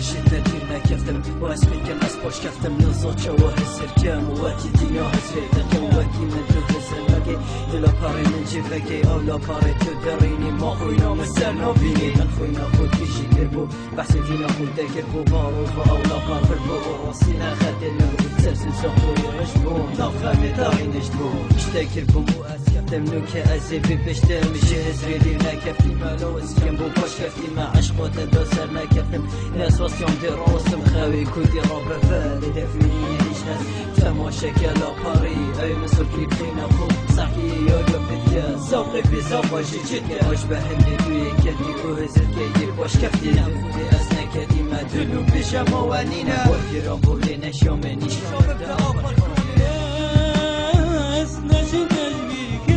شدة ما كفتم واسمي كم اسبوش كفتم نصوت شوه السركام واتي دينو هزفيتك وكي من تهزمكي دلو باري من جفكي او لو باري تدريني ما خوينا مسرنا بيني من خوينا خود كيشي كربو بحسن فينا خود كربو باروفا او لا بار فربو وراسينا خدنا تسلسل سخوي رشبو نخامي داري نجدبو اشتاكربو واسكفتم نوكا ازيفي بشتم مشي هزري دينا كفتي مالو اسكم بو باش كفتي ما عشقو تدو سرنا كفتم ناس وصيهم دي روسم خاوي كودي رابع فالي دافيني يعيش ناس تماشى كلا باري اي مصر كيف خينا خوب صحي يوجو بديا زوقي في زوق واجي جديا واش بحني دوي كدي وهزر كيدي واش كفتي نفودي اسنا كدي ما دلو بيشا موانينا وكي رابو لينا شومني شومن تابر كويس ناشي نجبيك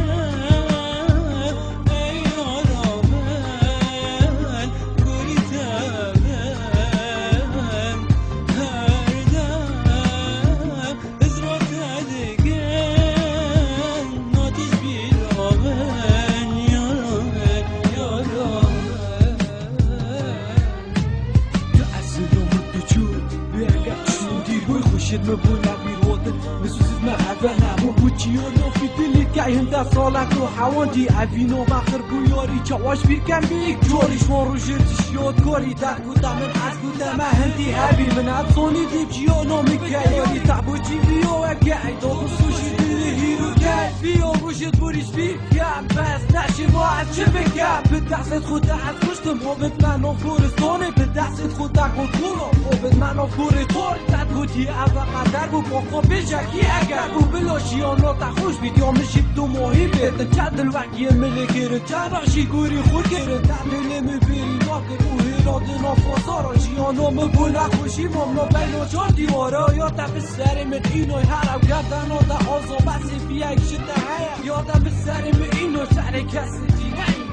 مبونا بيروتن مسوس ما عفانا بوتشيونو في دلي كاين دا صالات وحواندي عفينو ما خربو يوري تشواش في كان بيك جوري شون رجلت شيوت كوري داكو دا من عسكو دا ما هندي هابي من عطوني دي بجيونو مكايوري تعبو جي فيو اكاي دو خصوشي دي هيرو كاي فيو رجلت بوريش فيك كام باس ناشي موعد شبكة بدعسة خدا عزوشتم وبتمانو فورستوني بدعسة خدا كنترولو وبتمانو فوري طوري تاتكوتي أبا قدر وبوكو بيجاكي أقر وبلوشيونو تخوش فيديو مشي بدو موهبة تنجاد الوقت يملك رجال راشي قوري خود كيرن تعمل مبيري ناقر وهيرادنا فوزارا جيانو مبولا خوشي ممنو بينو جاردي ورا يادا بالسر من اینو هر وقردنا دا آزو بس فيك شده هيا يادا بالسر من اینو سر کسی دیگه